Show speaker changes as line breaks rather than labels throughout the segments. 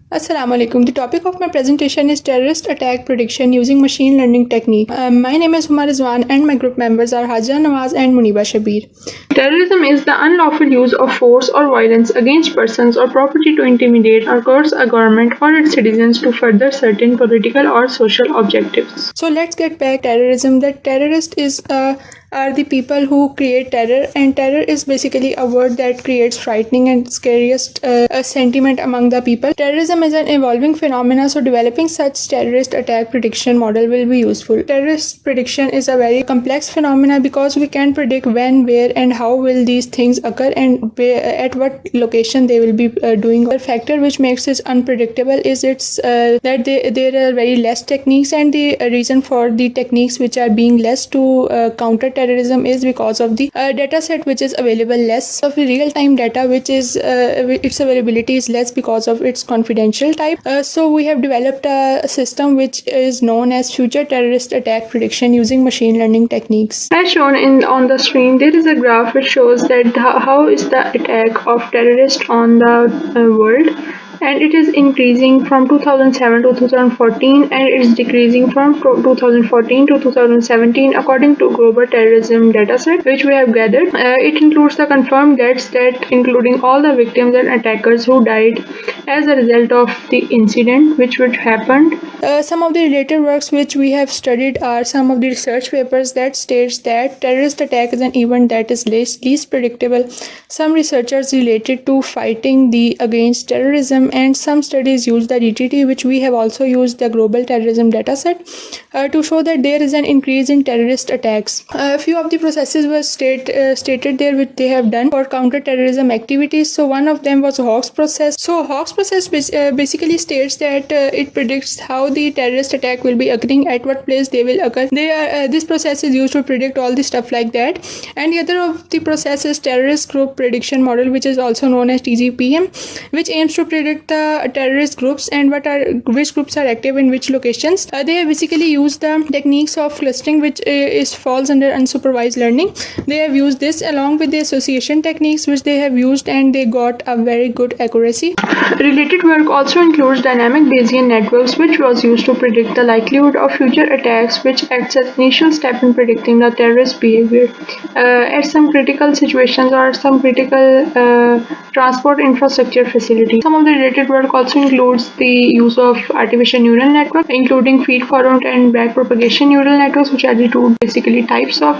Assalamu alaikum. The topic of my presentation is terrorist attack prediction using machine learning technique. My name is Huma Rizwan and my group members are Hajra Nawaz and Muniba Shabir. Terrorism is the unlawful use of force or violence against persons or property to intimidate or coerce a government or its citizens to further certain political or social objectives. So let's get back to terrorism. That terrorist are the people who create terror, and terror is basically a word that creates frightening and scariest sentiment among the people. Terrorism is an evolving phenomena, so developing such terrorist attack prediction model will be useful. Terrorist prediction is a very complex phenomena because we can predict when, where and how will these things occur and at what location they will be doing. The factor which makes it unpredictable is that there are very less techniques, and the reason for the techniques which are being less to counter terrorism is because of the data set which is available less of the real-time data, which is its availability is less because of its confidential type. So we have developed a system which is known as future terrorist attack prediction using machine learning techniques. As shown on the screen, there is a graph which shows that how is the attack of terrorists on the world, and it is increasing from 2007 to 2014 and it is decreasing from 2014 to 2017 according to global terrorism dataset which we have gathered. It includes the confirmed deaths, that including all the victims and attackers who died as a result of the incident which would happened. Some of the related works which we have studied are some of the research papers that states that terrorist attack is an event that is least predictable. Some researchers related to fighting against terrorism, and some studies use the DTT, which we have also used the global terrorism dataset to show that there is an increase in terrorist attacks. A few of the processes were stated there which they have done for counter-terrorism activities. So one of them was Hawks process. So Hawks process basically states that it predicts how the terrorist attack will be occurring, at what place they will occur. This process is used to predict all the stuff like that. And the other of the process is terrorist group prediction model, which is also known as TGPM, which aims to predict the terrorist groups and which groups are active in which locations. They have basically used the techniques of clustering, which falls under unsupervised learning. They have used this along with the association techniques which they have used, and they got a very good accuracy. Related work also includes dynamic Bayesian networks, which was used to predict the likelihood of future attacks, which acts as initial step in predicting the terrorist behavior at some critical situations or some critical transport infrastructure facilities. Some of the related work also includes the use of artificial neural networks, including feed-forward and backpropagation neural networks, which are the two basically types of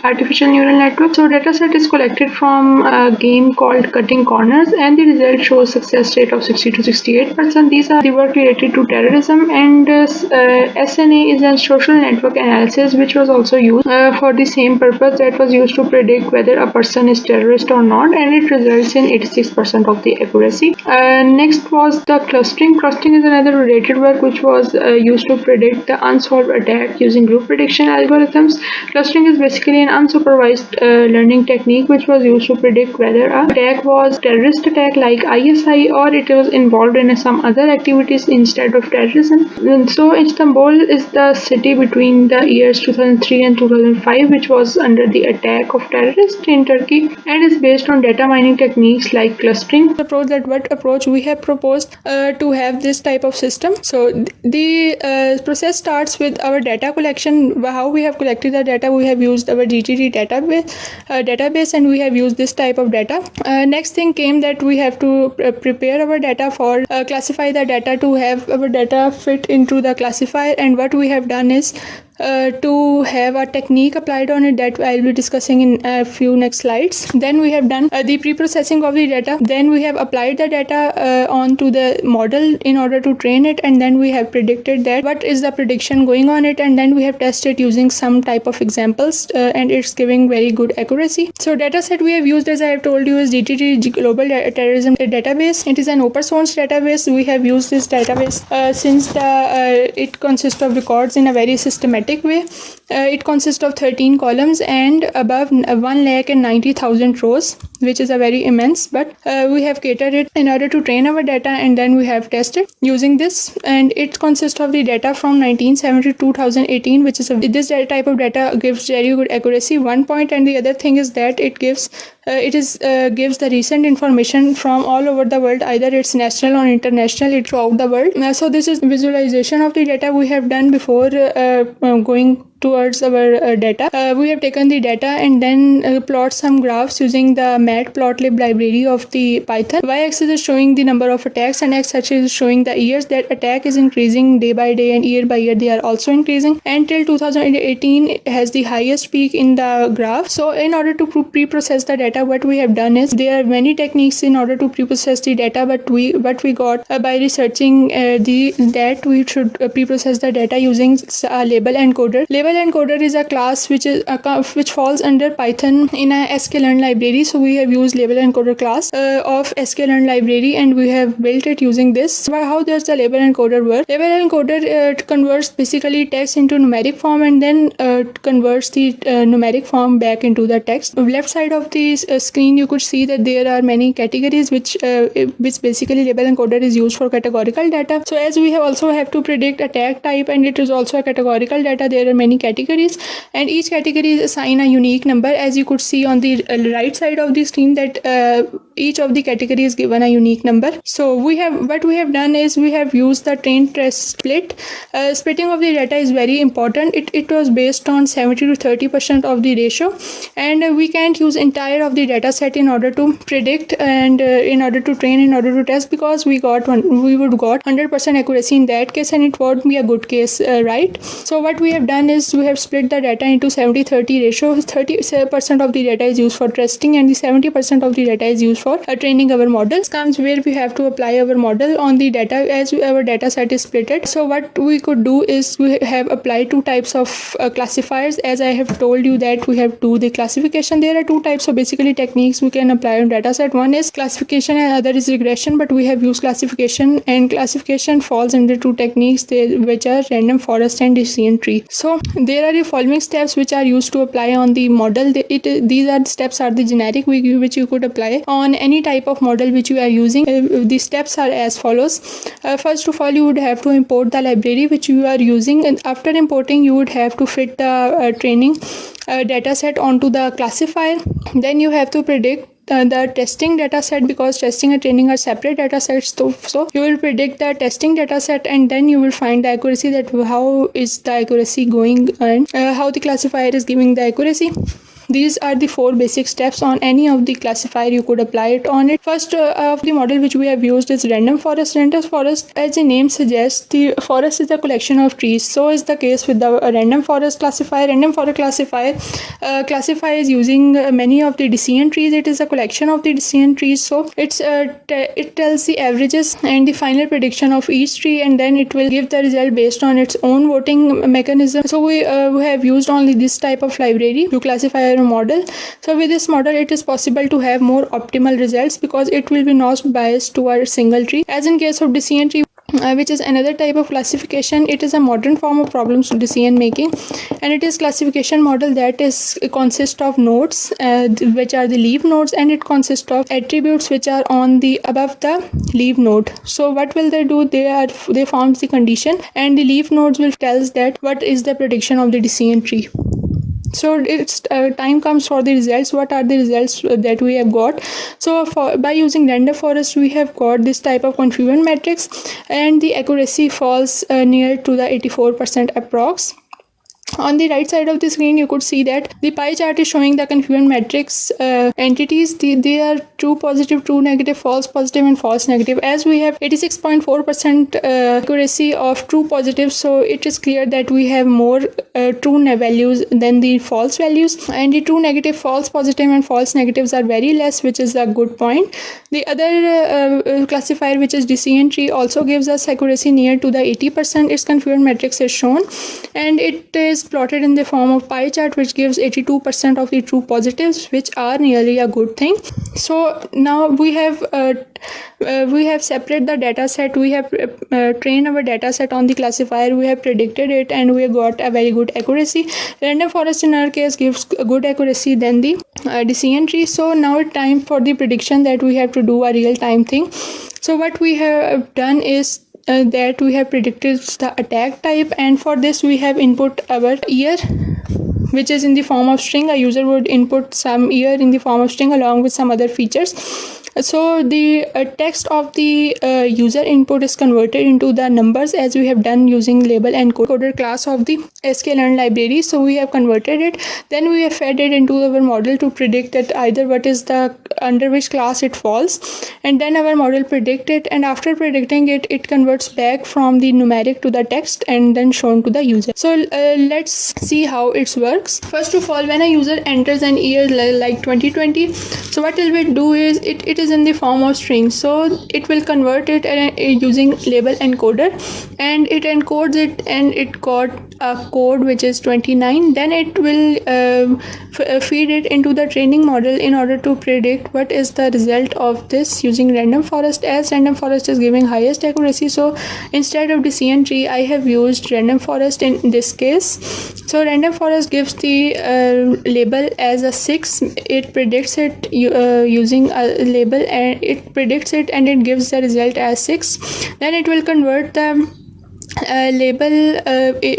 artificial neural networks. So dataset is collected from a game called Cutting Corners, and the result shows success rate of 60 to 68%. These are the work related to terrorism, and SNA is a social network analysis which was also used for the same purpose, that was used to predict whether a person is terrorist or not, and it results in 86% of the accuracy. Next was the clustering. Clustering is another related work which was used to predict the unsolved attack using group prediction algorithms. Clustering is basically an unsupervised learning technique which was used to predict whether an attack was terrorist attack like ISI or it was involved in some other activities instead of terrorism. And so Istanbul is the city between the years 2003 and 2005 which was under the attack of terrorists in Turkey, and is based on data mining techniques like clustering. What approach we have proposed to have this type of system. So the process starts with our data collection. How we have collected the data, we have used our GTD database, and we have used this type of data. Next thing came that we have to prepare our data for classify the data to have our data fit into the classifier, and what we have done is to have a technique applied on it that I'll be discussing in a few next slides. Then we have done the pre-processing of the data. Then we have applied the data onto the model in order to train it, and then we have predicted that what is the prediction going on it, and then we have tested using some type of examples, and it's giving very good accuracy. So dataset we have used, as I have told you, is DTT Global Terrorism Database. It is an open source database. We have used this database since it consists of records in a very systematic way. It consists of 13 columns and above 1,90,000 rows. which is a very immense, but we have catered it in order to train our data, and then we have tested using this, and it consists of the data from 1970 to 2018, which is this type of data gives very good accuracy, one point, and the other thing is that it gives gives the recent information from all over the world, either it's national or international, throughout the world. So this is visualization of the data we have done before going towards our data. We have taken the data and then plot some graphs using the matplotlib library of the Python. Y-axis is showing the number of attacks and x-axis is showing the years that attack is increasing day by day and year by year they are also increasing. Until 2018 it has the highest peak in the graph. So in order to pre-process the data, what we have done is there are many techniques in order to pre-process the data, but what we got by researching that we should pre-process the data using a label encoder. Label encoder is a class which falls under Python in a sklearn library. So we have used label encoder class of sklearn library, and we have built it using this. How does the label encoder work? Label encoder converts basically text into numeric form and then converts the numeric form back into the text. Left side of the screen you could see that there are many categories which basically label encoder is used for categorical data. So as we also have to predict a tag type, and it is also a categorical data, there are many categories and each category assign a unique number. As you could see on the right side of the screen that each of the category is given a unique number. So what we have done is we have used the train test split. Splitting of the data is very important. It was based on 70 to 30% of the ratio, and we can't use entire of the data set in order to predict and in order to train, in order to test, because we would got 100% accuracy in that case, and it won't be a good case, right? So what we have done is we have split the data into 70-30 ratio. 30% of the data is used for testing and the 70% of the data is used for training our models. Comes where we have to apply our model on the data as our data set is splitted. So what we could do is we have applied two types of classifiers. As I have told you that we have do the classification. There are two types of basically techniques we can apply on data set. One is classification and other is regression, but we have used classification, and classification falls under two techniques which are random forest and decision tree. So there are the following steps which are used to apply on the model. These steps are the generic which you could apply on any type of model which you are using. The steps are as follows. First of all, you would have to import the library which you are using, and after importing you would have to fit the training data set onto the classifier. Then you have to predict the testing data set, because testing and training are separate data sets. So you will predict the testing data set, and then you will find the accuracy, that how is the accuracy going and how the classifier is giving the accuracy. These are the four basic steps on any of the classifier you could apply it on it. First of the model which we have used is random forest. Random forest, as the name suggests, the forest is a collection of trees. So is the case with the random forest classifier. Random forest classifier classifies using many of the decision trees. It is a collection of the decision trees. So it tells the averages and the final prediction of each tree, and then it will give the result based on its own voting mechanism. So we have used only this type of library to classify our model. So with this model it is possible to have more optimal results, because it will be not biased toward single tree. As in case of decision tree, which is another type of classification, it is a modern form of problem decision making, and it is classification model that is consists of nodes which are the leaf nodes, and it consists of attributes which are on the above the leaf node. So what will they do? They form the condition, and the leaf nodes will tell us that what is the prediction of the decision tree. So it's time comes for the results. What are the results that we have got? So by using random forest we have got this type of confusion matrix, and the accuracy falls near to the 84% approx. On the right side of the screen you could see that the pie chart is showing the confusion matrix entities. They are true positive, true negative, false positive and false negative. As we have 86.4% accuracy of true positive, so it is clear that we have more true values than the false values, and the true negative, false positive and false negatives are very less, which is a good point. The other classifier, which is decision tree, also gives us accuracy near to the 80%. Its confusion matrix is shown, and it is plotted in the form of pie chart, which gives 82% of the true positives, which are nearly a good thing. So now we have separated the data set. We have trained our data set on the classifier. We have predicted it, and we have got a very good accuracy. Random forest in our case gives a good accuracy than the decision tree. So now it's time for the prediction that we have to do a real time thing. So what we have done is that we have predicted the attack type, and for this we have input our year, which is in the form of string. A user would input some year in the form of string along with some other features. So the text of the user input is converted into the numbers, as we have done using label encoder class of the sklearn library. So we have converted it, then we have fed it into our model to predict that either what is the under which class it falls, and then our model predict it, and after predicting it, it converts back from the numeric to the text and then shown to the user. So let's see how it works. First of all, when a user enters an year like 2020, so what it will do is it is in the form of string, so it will convert it using label encoder, and it encodes it, and it got a code which is 29. Then it will feed it into the training model in order to predict what is the result of this using random forest, as random forest is giving highest accuracy. So instead of decision tree, I have used random forest in this case. So random forest gives the label as a 6. It predicts it using a label, and it predicts it, and it gives the result as 6. Then it will convert the label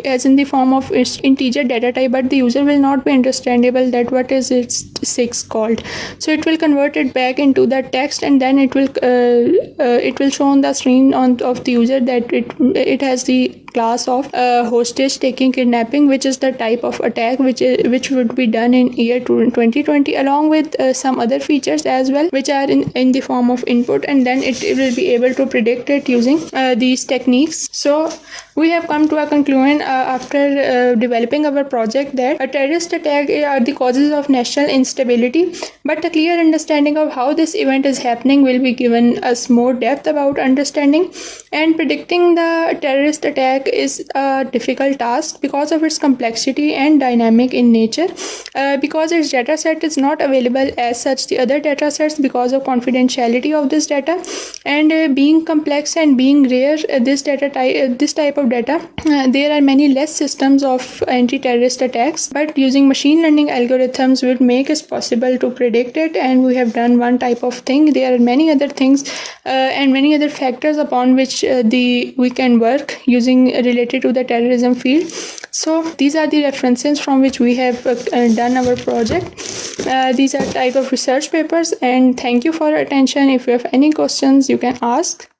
as in the form of integer data type, but the user will not be understandable that what is its 6 called. So it will convert it back into the text, and then it will show on the screen of the user that it has the class of hostage taking kidnapping, which is the type of attack which would be done in year 2020, along with some other features as well, which are in the form of input, and then it will be able to predict it using these techniques. So we have come to a conclusion after developing our project that a terrorist attack are the causes of national instability, but a clear understanding of how this event is happening will be given us more depth about understanding. And predicting the terrorist attack is a difficult task because of its complexity and dynamic in nature, because its data set is not available as such the other data sets because of confidentiality of this data, and being complex and being rare, this type of data, there are many less systems of anti-terrorist attacks, but using machine learning algorithms would make it possible to predict it. And we have done one type of thing. There are many other things and many other factors upon which we can work using related to the terrorism field. So these are the references from which we have done our project. These are type of research papers, and thank you for your attention. If you have any questions, you can ask.